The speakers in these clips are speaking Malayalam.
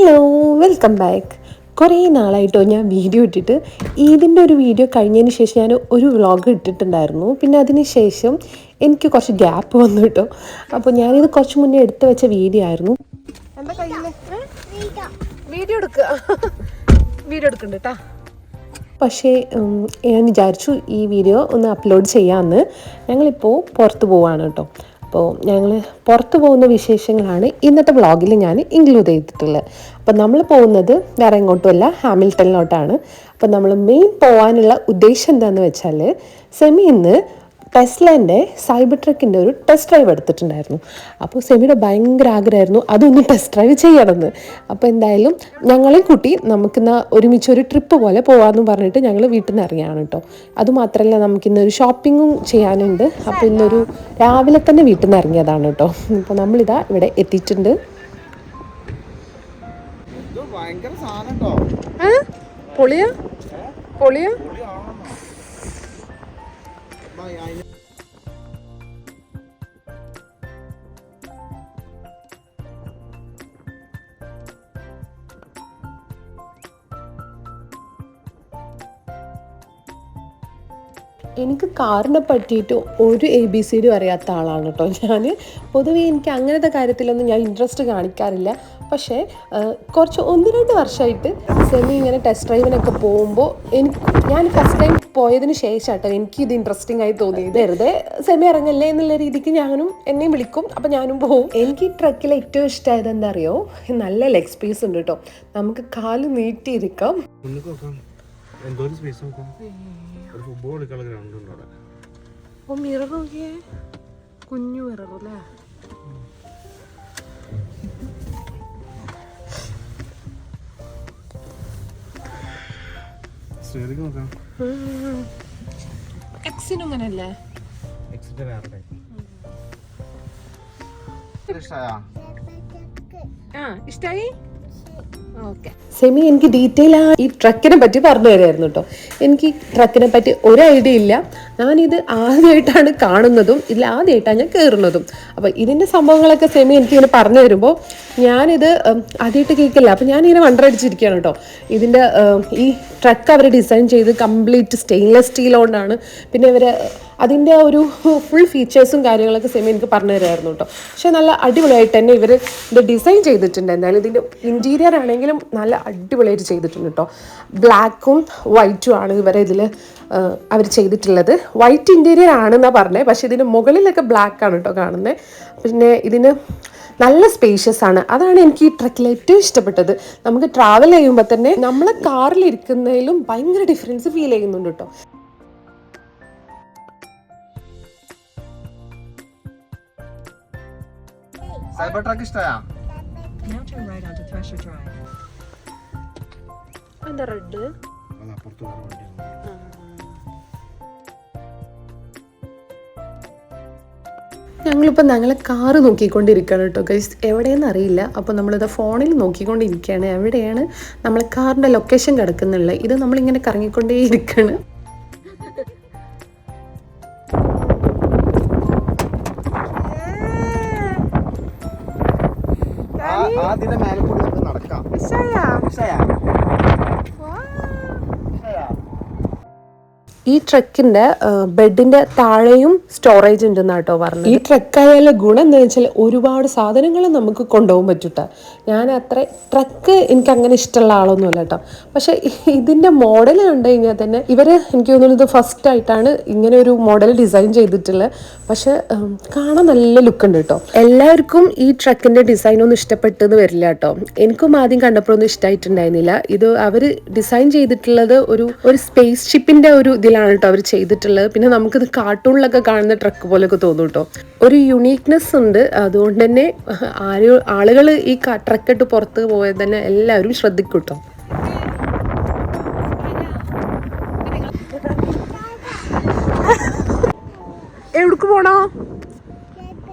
Hello, welcome back. കുറേ നാളായിട്ടോ ഞാൻ വീഡിയോ ഇട്ടിട്ട്. ഇതിൻ്റെ ഒരു വീഡിയോ കഴിഞ്ഞതിന് ശേഷം ഞാൻ ഒരു വ്ളോഗ് ഇട്ടിട്ടുണ്ടായിരുന്നു. പിന്നെ അതിന് ശേഷം എനിക്ക് കുറച്ച് ഗ്യാപ്പ് വന്നു കേട്ടോ. അപ്പോൾ ഞാനിത് കുറച്ച് മുന്നേ എടുത്തു വെച്ച വീഡിയോ ആയിരുന്നു. എന്താ കയ്യിൽ വീഡിയോ എടുക്കുന്നുണ്ട് കേട്ടോ. പക്ഷേ ഞാൻ വിചാരിച്ചു ഈ വീഡിയോ ഒന്ന് അപ്ലോഡ് ചെയ്യാമെന്ന്. ഞങ്ങളിപ്പോൾ പുറത്ത് പോവാണ് കേട്ടോ. അപ്പോൾ ഞങ്ങൾ പുറത്ത് പോകുന്ന വിശേഷങ്ങളാണ് ഇന്നത്തെ വ്ളോഗിൽ ഞാൻ ഇൻക്ലൂഡ് ചെയ്തിട്ടുള്ളത്. അപ്പോൾ നമ്മൾ പോകുന്നത് വേറെ എങ്ങോട്ടുമല്ല, ഹാമിൽട്ടണിലോട്ടാണ്. അപ്പോൾ നമ്മൾ മെയിൻ പോകാനുള്ള ഉദ്ദേശം എന്താണെന്ന് വെച്ചാൽ, സെമി ഇന്ന് ടെസ്ലേൻ്റെ സൈബർ ട്രക്കിൻ്റെ ഒരു ടെസ്റ്റ് ഡ്രൈവ് എടുത്തിട്ടുണ്ടായിരുന്നു. അപ്പോൾ സെമിയുടെ ഭയങ്കര ആഗ്രഹമായിരുന്നു അതൊന്ന് ടെസ്റ്റ് ഡ്രൈവ് ചെയ്യണമെന്ന്. അപ്പോൾ എന്തായാലും ഞങ്ങളെ കൂട്ടി നമുക്കിന്ന് ഒരുമിച്ചൊരു ട്രിപ്പ് പോലെ പോകാമെന്ന് പറഞ്ഞിട്ട് ഞങ്ങൾ വീട്ടിൽ നിന്ന് ഇറങ്ങിയാണ് കേട്ടോ. അതുമാത്രമല്ല നമുക്കിന്നൊരു ഷോപ്പിങ്ങും ചെയ്യാനുണ്ട്. അപ്പോൾ ഇന്നൊരു രാവിലെ തന്നെ വീട്ടിൽ നിന്ന് ഇറങ്ങിയതാണ് കേട്ടോ. അപ്പോൾ നമ്മളിതാ ഇവിടെ എത്തിയിട്ടുണ്ട്. പൊളിയാ പൊളിയാ എനിക്ക് കാറിനെ പറ്റിയിട്ട് ഒരു ABCD അറിയാത്ത ആളാണ് കേട്ടോ ഞാൻ. പൊതുവേ എനിക്ക് അങ്ങനത്തെ കാര്യത്തിലൊന്നും ഞാൻ ഇൻട്രസ്റ്റ് കാണിക്കാറില്ല. പക്ഷേ കുറച്ച് 1-2 വർഷമായിട്ട് സെമി ഇങ്ങനെ ടെസ്റ്റ് ഡ്രൈവിനൊക്കെ പോകുമ്പോൾ ഞാൻ ഫസ്റ്റ് ടൈം പോയതിന് ശേഷം കേട്ടോ എനിക്കിത് ഇൻട്രസ്റ്റിംഗ് ആയി തോന്നിയത്. വെറുതെ സെമി ഇറങ്ങല്ലേ എന്നുള്ള രീതിക്ക് എന്നെയും വിളിക്കും, അപ്പം ഞാനും പോകും. എനിക്ക് ഈ ട്രക്കിൽ ഏറ്റവും ഇഷ്ടമായത് എന്താ അറിയോ, നല്ല ലെഗ് സ്പേസ് ഉണ്ട് കേട്ടോ. നമുക്ക് കാല് നീട്ടിയിരിക്കാം. മിറർ നോക്കിയേ, കുഞ്ഞു മിറർ അല്ലേ. എക്സിനും അങ്ങനല്ലേ? ഇഷ്ടായി. സെമി എനിക്ക് ഡീറ്റെയിൽ ആ ഈ ട്രക്കിനെ പറ്റി പറഞ്ഞു തരുമായിരുന്നു കേട്ടോ. എനിക്ക് ഈ ട്രക്കിനെ പറ്റി ഒരു ഐഡിയ ഇല്ല. ഞാനിത് ആദ്യമായിട്ടാണ് കാണുന്നതും ഇതിൽ ആദ്യമായിട്ടാണ് ഞാൻ കയറുന്നതും. അപ്പോൾ ഇതിൻ്റെ സംഭവങ്ങളൊക്കെ സെമി എനിക്കിങ്ങനെ പറഞ്ഞു തരുമ്പോൾ ഞാനിത് ആദ്യമായിട്ട് കേൾക്കില്ല. അപ്പോൾ ഞാനിങ്ങനെ വണ്ടറടിച്ചിരിക്കുകയാണ് കേട്ടോ. ഇതിൻ്റെ ഈ ട്രക്ക് അവർ ഡിസൈൻ ചെയ്ത് കംപ്ലീറ്റ് സ്റ്റെയിൻലെസ് സ്റ്റീൽ കൊണ്ടാണ്. പിന്നെ ഇവർ അതിൻ്റെ ഒരു ഫുൾ ഫീച്ചേഴ്സും കാര്യങ്ങളൊക്കെ സെമി എനിക്ക് പറഞ്ഞു തരുമായിരുന്നു കേട്ടോ. പക്ഷേ നല്ല അടിപൊളിയായിട്ട് തന്നെ ഇവർ ഇത് ഡിസൈൻ ചെയ്തിട്ടുണ്ട്. എന്തായാലും ഇതിൻ്റെ ഇൻറ്റീരിയർ ആണെങ്കിലും നല്ല അടിപൊളിയായിട്ട് ചെയ്തിട്ടുണ്ട് കേട്ടോ. ബ്ലാക്കും വൈറ്റും ആണ് ഇവരെ ഇതിൽ അവർ ചെയ്തിട്ടുള്ളത്. വൈറ്റ് ഇൻറ്റീരിയർ ആണെന്നാണ് പറഞ്ഞത്, പക്ഷേ ഇതിന് മുകളിലൊക്കെ ബ്ലാക്ക് ആണ് കേട്ടോ കാണുന്നത്. പിന്നെ ഇതിന് നല്ല സ്പേഷ്യസ് ആണ്. അതാണ് എനിക്ക് ഈ ട്രക്കിൽ ഏറ്റവും ഇഷ്ടപ്പെട്ടത്. നമുക്ക് ട്രാവൽ ചെയ്യുമ്പോൾ തന്നെ നമ്മളെ കാറിലിരിക്കുന്നതിലും ഭയങ്കര ഡിഫറൻസ് ഫീൽ ചെയ്യുന്നുണ്ട് കേട്ടോ. സൈബർ ട്രക്ക് ഇഷ്ടമാ? എന്താ റെഡ്? ഞങ്ങളിപ്പോൾ ഞങ്ങളെ കാറ് നോക്കിക്കൊണ്ടിരിക്കുകയാണ് കേട്ടോ ഗൈസ്. എവിടെയെന്ന് അറിയില്ല. അപ്പോൾ നമ്മളിത് ഫോണിൽ നോക്കിക്കൊണ്ടിരിക്കുകയാണ് എവിടെയാണ് നമ്മളെ കാറിൻ്റെ ലൊക്കേഷൻ കിടക്കുന്നുള്ളത്. ഇത് നമ്മളിങ്ങനെ കറങ്ങിക്കൊണ്ടേ ഇരിക്കുകയാണ്. ഈ ട്രക്കിൻ്റെ ബെഡിൻ്റെ താഴെയും സ്റ്റോറേജ് ഉണ്ടെന്നാണ് കേട്ടോ പറഞ്ഞത്. ഈ ട്രക്കായാലും ഗുണം എന്താണെന്ന് വെച്ചാൽ ഒരുപാട് സാധനങ്ങൾ നമുക്ക് കൊണ്ടുപോകാൻ പറ്റൂട്ടോ. ഞാൻ ട്രക്ക് എനിക്ക് അങ്ങനെ ഇഷ്ടമുള്ള ആളൊന്നുമല്ല കേട്ടോ. പക്ഷേ ഇതിൻ്റെ മോഡൽ കണ്ടു കഴിഞ്ഞാൽ തന്നെ എനിക്ക് തോന്നുന്നത് ഇത് ഫസ്റ്റ് ആയിട്ടാണ് ഇങ്ങനെ ഒരു മോഡൽ ഡിസൈൻ ചെയ്തിട്ടുള്ളത്. പക്ഷെ കാണാൻ നല്ല ലുക്ക് ഉണ്ട് കേട്ടോ. എല്ലാവർക്കും ഈ ട്രക്കിൻ്റെ ഡിസൈൻ ഒന്നും ഇഷ്ടപ്പെട്ടെന്ന് വരില്ല കേട്ടോ. എനിക്കും ആദ്യം കണ്ടപ്പോൾ ഒന്നും ഇഷ്ടമായിട്ടുണ്ടായിരുന്നില്ല. ഇത് അവർ ഡിസൈൻ ചെയ്തിട്ടുള്ളത് ഒരു സ്പേസ് ഷിപ്പിൻ്റെ ഒരു ഇതിലാണ് കേട്ടോ അവർ ചെയ്തിട്ടുള്ളത്. പിന്നെ നമുക്കിത് കാർട്ടൂണിലൊക്കെ കാണുന്ന ട്രക്ക് പോലെയൊക്കെ തോന്നും കേട്ടോ. ഒരു യുണീക്നെസ് ഉണ്ട്. അതുകൊണ്ട് തന്നെ ആളുകൾ ഈ ട്രക്ക് ഇട്ട് പുറത്ത് പോയത് തന്നെ എല്ലാവരും ശ്രദ്ധിക്കും കേട്ടോ. എവിടേക്ക് പോണോ?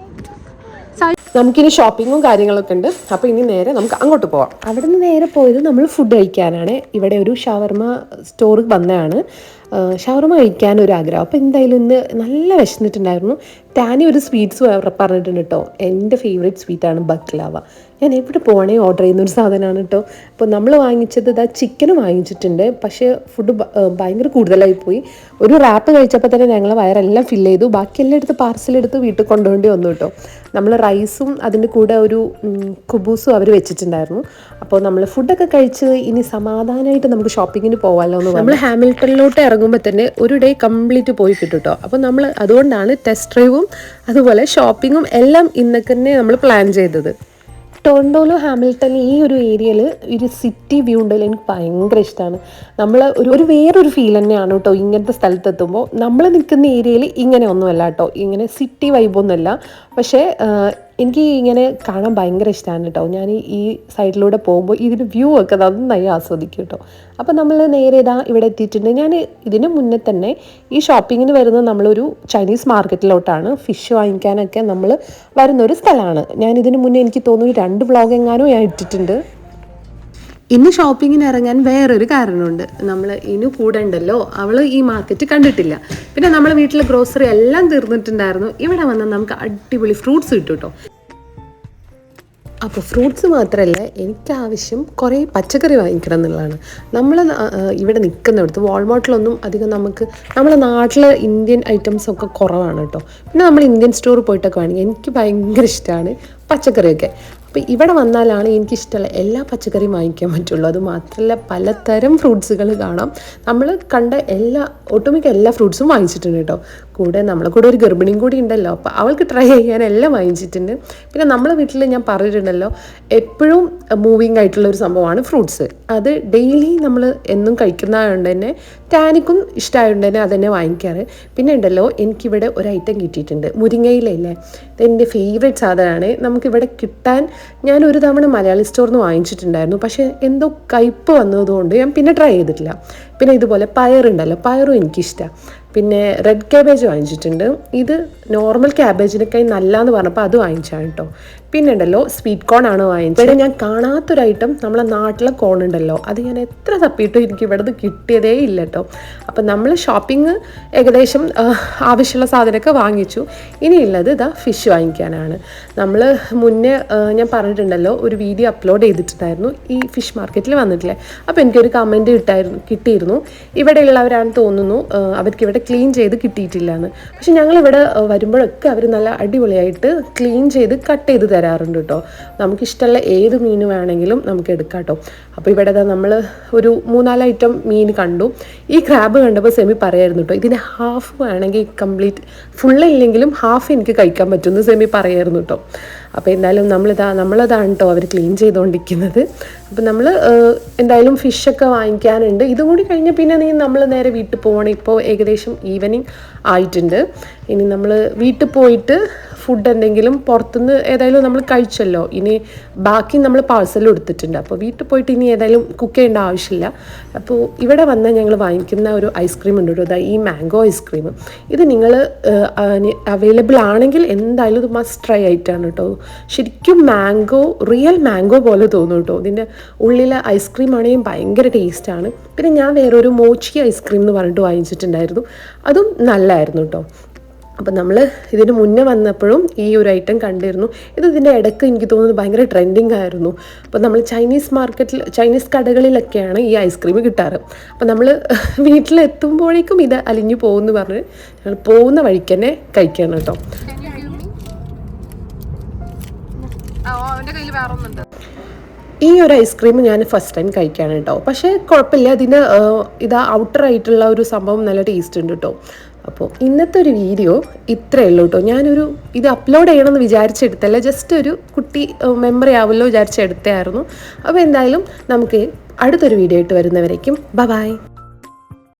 നമുക്കിനി ഷോപ്പിങ്ങും കാര്യങ്ങളൊക്കെ ഉണ്ട്. അപ്പോൾ ഇനി നേരെ നമുക്ക് അങ്ങോട്ട് പോവാം. അവിടെ നിന്ന് നേരെ പോയത് നമ്മൾ ഫുഡ് കഴിക്കാനാണ്. ഇവിടെ ഒരു ഷവർമ സ്റ്റോർ വന്നതാണ്. ഷവർമ കഴിക്കാനൊരു ആഗ്രഹം. അപ്പോൾ എന്തായാലും ഇന്ന് നല്ല വിശന്നിട്ടുണ്ടായിരുന്നു. ടാനി ഒരു സ്വീറ്റ്സ് പറഞ്ഞിട്ടുണ്ട് കേട്ടോ. എൻ്റെ ഫേവറേറ്റ് സ്വീറ്റാണ് ബക്ലാവ. ഞാൻ എവിടെ പോകണേ ഓർഡർ ചെയ്യുന്നൊരു സാധനമാണ് കേട്ടോ. അപ്പോൾ നമ്മൾ വാങ്ങിച്ചത് ഇതാ ചിക്കനും വാങ്ങിച്ചിട്ടുണ്ട്. പക്ഷേ ഫുഡ് ഭയങ്കര കൂടുതലായി പോയി. ഒരു റാപ്പ് കഴിച്ചപ്പോൾ തന്നെ ഞങ്ങൾ വയറെല്ലാം ഫില്ല് ചെയ്തു. ബാക്കിയെല്ലാം എടുത്ത് പാർസലെടുത്ത് വീട്ടിൽ കൊണ്ടുപോകേണ്ടി വന്നു കേട്ടോ. നമ്മൾ റൈസും അതിൻ്റെ കൂടെ ഒരു കുബൂസും അവർ വെച്ചിട്ടുണ്ടായിരുന്നു. അപ്പോൾ നമ്മൾ ഫുഡൊക്കെ കഴിച്ച് ഇനി സമാധാനമായിട്ട് നമുക്ക് ഷോപ്പിങ്ങിന് പോകാമല്ലോ എന്ന് നമ്മൾ ഹാമിൽട്ടണിലോട്ട് ഇറങ്ങുമ്പോൾ തന്നെ ഒരു ഡേ കംപ്ലീറ്റ് പോയി കിട്ടും കേട്ടോ. അപ്പോൾ നമ്മൾ അതുകൊണ്ടാണ് ടെസ്റ്റ് ഡ്രൈവും അതുപോലെ ഷോപ്പിങ്ങും എല്ലാം ഇന്നൊക്കെ തന്നെ നമ്മൾ പ്ലാൻ ചെയ്തത്. ടൊറൻഡോയിലും ഹാമിൽട്ടണിലും ഈ ഒരു ഏരിയയിൽ ഒരു സിറ്റി വ്യൂ ഉണ്ടല്ലോ, എനിക്ക് ഭയങ്കര ഇഷ്ടമാണ്. നമ്മൾ ഒരു വേറൊരു ഫീൽ തന്നെയാണ് കേട്ടോ ഇങ്ങനത്തെ സ്ഥലത്തെത്തുമ്പോൾ. നമ്മൾ നിൽക്കുന്ന ഏരിയയിൽ ഇങ്ങനെ ഒന്നുമല്ല കേട്ടോ, ഇങ്ങനെ സിറ്റി വൈബൊന്നുമല്ല. പക്ഷേ എനിക്ക് ഇങ്ങനെ കാണാൻ ഭയങ്കര ഇഷ്ടമാണ് കേട്ടോ. ഞാൻ ഈ സൈഡിലൂടെ പോകുമ്പോൾ ഇതിൻ്റെ വ്യൂ ഒക്കെ നന്നായി ആസ്വദിക്കും കേട്ടോ. അപ്പോൾ നമ്മൾ നേരെ ഇവിടെ എത്തിയിട്ടുണ്ട്. ഞാൻ ഇതിന് മുന്നേ തന്നെ ഈ ഷോപ്പിങ്ങിന് വരുന്നത് നമ്മളൊരു ചൈനീസ് മാർക്കറ്റിലോട്ടാണ്. ഫിഷ് വാങ്ങിക്കാനൊക്കെ നമ്മൾ വരുന്നൊരു സ്ഥലമാണ്. ഞാൻ ഇതിന് മുന്നേ എനിക്ക് തോന്നുന്നു 2 വ്ളോഗ് എങ്ങാനും ഞാൻ ഇട്ടിട്ടുണ്ട്. ഇന്ന് ഷോപ്പിങ്ങിന് ഇറങ്ങാൻ വേറൊരു കാരണമുണ്ട്. നമ്മൾ ഇനി കൂടെ ഉണ്ടല്ലോ, അവൾ ഈ മാർക്കറ്റ് കണ്ടിട്ടില്ല. പിന്നെ നമ്മൾ വീട്ടിലെ ഗ്രോസറി എല്ലാം തീർന്നിട്ടുണ്ടായിരുന്നു. ഇവിടെ വന്നാൽ നമുക്ക് അടിപൊളി ഫ്രൂട്ട്സ് കിട്ടും കേട്ടോ. അപ്പോൾ ഫ്രൂട്ട്സ് മാത്രമല്ല, എനിക്കാവശ്യം കുറേ പച്ചക്കറി വാങ്ങിക്കണം എന്നുള്ളതാണ്. നമ്മൾ ഇവിടെ നിൽക്കുന്നിടത്ത് വാൾമാർട്ടിലൊന്നും അധികം നമ്മളെ നാട്ടിലെ ഇന്ത്യൻ ഐറ്റംസൊക്കെ കുറവാണ് കേട്ടോ. പിന്നെ നമ്മൾ ഇന്ത്യൻ സ്റ്റോറിൽ പോയിട്ടൊക്കെ വാങ്ങിക്കുക. എനിക്ക് ഭയങ്കര ഇഷ്ടമാണ് പച്ചക്കറിയൊക്കെ. അപ്പോൾ ഇവിടെ വന്നാലാണ് എനിക്കിഷ്ടമുള്ള എല്ലാ പച്ചക്കറിയും വാങ്ങിക്കാൻ പറ്റുള്ളൂ. അത് മാത്രമല്ല പലതരം ഫ്രൂട്ട്സുകൾ കാണാം. നമ്മൾ കണ്ട ഒട്ടുമിക്ക എല്ലാ ഫ്രൂട്ട്സും വാങ്ങിച്ചിട്ടുണ്ട് കേട്ടോ. നമ്മളെ കൂടെ ഒരു ഗർഭിണിയും കൂടി ഉണ്ടല്ലോ, അപ്പോൾ അവൾക്ക് ട്രൈ ചെയ്യാൻ എല്ലാം വാങ്ങിച്ചിട്ടുണ്ട്. പിന്നെ നമ്മളെ വീട്ടിൽ ഞാൻ പറഞ്ഞിട്ടുണ്ടല്ലോ, എപ്പോഴും മൂവിങ് ആയിട്ടുള്ള ഒരു സംഭവമാണ് ഫ്രൂട്ട്സ്. അത് ഡെയിലി നമ്മൾ എന്നും കഴിക്കുന്നതുകൊണ്ട് തന്നെ ടാനിക്കും ഇഷ്ടമായതുകൊണ്ട് തന്നെ അതന്നെ വാങ്ങിക്കാറ്. പിന്നെ ഉണ്ടല്ലോ, എനിക്കിവിടെ ഒരു ഐറ്റം കിട്ടിയിട്ടുണ്ട്, മുരിങ്ങയിലല്ലേ. ഇതെൻ്റെ ഫേവറേറ്റ് സാധനമാണ്. നമുക്കിവിടെ കിട്ടാൻ ഞാൻ ഒരു തവണ മലയാളി സ്റ്റോറിൽ നിന്ന് വാങ്ങിച്ചിട്ടുണ്ടായിരുന്നു. പക്ഷേ എന്തോ കയ്പ്പ് വന്നതുകൊണ്ട് ഞാൻ പിന്നെ ട്രൈ ചെയ്തിട്ടില്ല. പിന്നെ ഇതുപോലെ പയറുണ്ടല്ലോ, പയറും എനിക്കിഷ്ടമാണ്. പിന്നെ റെഡ് ക്യാബേജ് വാങ്ങിച്ചിട്ടുണ്ട്. ഇത് നോർമൽ ക്യാബേജിനൊക്കെ നല്ലതെന്ന് പറഞ്ഞപ്പോൾ അത് വാങ്ങിച്ചാണ് കേട്ടോ. പിന്നെ ഉണ്ടല്ലോ സ്വീറ്റ് കോൺ ആണ് വാങ്ങിച്ചത്. ഇവിടെ ഞാൻ കാണാത്തൊരു ഐറ്റം, നമ്മളെ നാട്ടിലെ കോൺ ഉണ്ടല്ലോ, അത് ഞാൻ എത്ര തപ്പിയിട്ടും എനിക്ക് ഇവിടെ നിന്ന് കിട്ടിയതേ ഇല്ല കേട്ടോ. അപ്പം നമ്മൾ ഷോപ്പിംഗ് ഏകദേശം ആവശ്യമുള്ള സാധനമൊക്കെ വാങ്ങിച്ചു. ഇനിയുള്ളത് ഫിഷ് വാങ്ങിക്കാനാണ്. നമ്മൾ മുന്നേ ഞാൻ പറഞ്ഞിട്ടുണ്ടല്ലോ, ഒരു വീഡിയോ അപ്ലോഡ് ചെയ്തിട്ടുണ്ടായിരുന്നു ഈ ഫിഷ് മാർക്കറ്റിൽ വന്നിട്ടില്ലേ. അപ്പോൾ എനിക്കൊരു കമൻറ്റ് കിട്ടിയിരുന്നു, ഇവിടെയുള്ളവരാണെന്ന് തോന്നുന്നു, അവർക്കിവിടെ ക്ലീൻ ചെയ്ത് കിട്ടിയിട്ടില്ല എന്ന്. പക്ഷെ ഞങ്ങളിവിടെ വരുമ്പോഴൊക്കെ അവർ നല്ല അടിപൊളിയായിട്ട് ക്ലീൻ ചെയ്ത് കട്ട് ചെയ്ത് തരാറുണ്ട് കേട്ടോ. നമുക്കിഷ്ടമുള്ള ഏത് മീൻ വേണമെങ്കിലും നമുക്ക് എടുക്കാം കേട്ടോ. അപ്പോൾ ഇവിടെ നമ്മൾ ഒരു 3-4 ഐറ്റം മീൻ കണ്ടു. ഈ ക്രാബ് കണ്ടപ്പോൾ സെമി പറയായിരുന്നു കേട്ടോ, ഇതിന് ഹാഫ് വേണമെങ്കിൽ കംപ്ലീറ്റ് ഫുള്ളില്ലെങ്കിലും ഹാഫ് എനിക്ക് കഴിക്കാൻ പറ്റുമെന്ന് സെമി പറയായിരുന്നു കേട്ടോ. അപ്പോൾ എന്തായാലും നമ്മളതാണ് കേട്ടോ അവർ ക്ലീൻ ചെയ്തുകൊണ്ടിരിക്കുന്നത്. അപ്പോൾ നമ്മൾ എന്തായാലും ഫിഷൊക്കെ വാങ്ങിക്കാനുണ്ട്. ഇതും കൂടി കഴിഞ്ഞ് പിന്നെ നമ്മൾ നേരെ വീട്ടിൽ പോകണം. ഇപ്പോൾ ഏകദേശം ഈവനിങ് ആയിട്ടുണ്ട്. ഇനി നമ്മൾ വീട്ടിൽ പോയിട്ട് ഫുഡ് എന്തെങ്കിലും പുറത്തുനിന്ന് ഏതായാലും നമ്മൾ കഴിച്ചല്ലോ, ഇനി ബാക്കി നമ്മൾ പാഴ്സലും എടുത്തിട്ടുണ്ട്. അപ്പോൾ വീട്ടിൽ പോയിട്ട് ഇനി ഏതായാലും കുക്ക് ചെയ്യേണ്ട ആവശ്യമില്ല. അപ്പോൾ ഇവിടെ വന്നാൽ ഞങ്ങൾ വാങ്ങിക്കുന്ന ഒരു ഐസ്ക്രീം ഉണ്ട് കേട്ടോ, ഈ മാംഗോ ഐസ്ക്രീം. ഇത് നിങ്ങൾ അവൈലബിൾ ആണെങ്കിൽ എന്തായാലും ഇത് മസ്റ്റ് ട്രൈ ആയിട്ടാണ് കേട്ടോ. ശരിക്കും റിയൽ മാംഗോ പോലെ തോന്നും കേട്ടോ. ഇതിൻ്റെ ഉള്ളിലെ ഐസ്ക്രീം ആണെങ്കിൽ ഭയങ്കര ടേസ്റ്റാണ്. പിന്നെ ഞാൻ വേറൊരു മോച്ചി ഐസ്ക്രീം എന്ന് പറഞ്ഞിട്ട് വാങ്ങിച്ചിട്ടുണ്ടായിരുന്നു, അതും നല്ലതായിരുന്നു കേട്ടോ. അപ്പം നമ്മൾ ഇതിന് മുന്നേ വന്നപ്പോഴും ഈ ഒരു ഐറ്റം കണ്ടിരുന്നു. ഇതിൻ്റെ ഇടയ്ക്ക് എനിക്ക് തോന്നുന്നത് ഭയങ്കര ട്രെൻഡിങ് ആയിരുന്നു. അപ്പോൾ നമ്മൾ ചൈനീസ് കടകളിലൊക്കെയാണ് ഈ ഐസ്ക്രീം കിട്ടാറ്. അപ്പോൾ നമ്മൾ വീട്ടിലെത്തുമ്പോഴേക്കും ഇത് അലിഞ്ഞു പോകുമെന്ന് പറഞ്ഞ് ഞങ്ങൾ പോകുന്ന വഴിക്ക് തന്നെ കഴിക്കണം കേട്ടോ. ഈ ഒരു ഐസ്ക്രീം ഞാൻ ഫസ്റ്റ് ടൈം കഴിക്കുകയാണ് കേട്ടോ. പക്ഷേ കുഴപ്പമില്ല, ഇതിന് ഔട്ടർ ആയിട്ടുള്ള ഒരു സംഭവം നല്ല ടേസ്റ്റ് ഉണ്ട് കേട്ടോ. അപ്പോൾ ഇന്നത്തെ ഒരു വീഡിയോ ഇത്രയേ ഉള്ളൂ കേട്ടോ. ഇത് അപ്ലോഡ് ചെയ്യണമെന്ന് വിചാരിച്ചെടുത്തല്ല, ജസ്റ്റ് ഒരു കുട്ടി മെമ്മറി ആവുമല്ലോ വിചാരിച്ചെടുത്തായിരുന്നു. അപ്പോൾ എന്തായാലും നമുക്ക് അടുത്തൊരു വീഡിയോ ആയിട്ട് വരുന്നവരേക്കും ബൈ.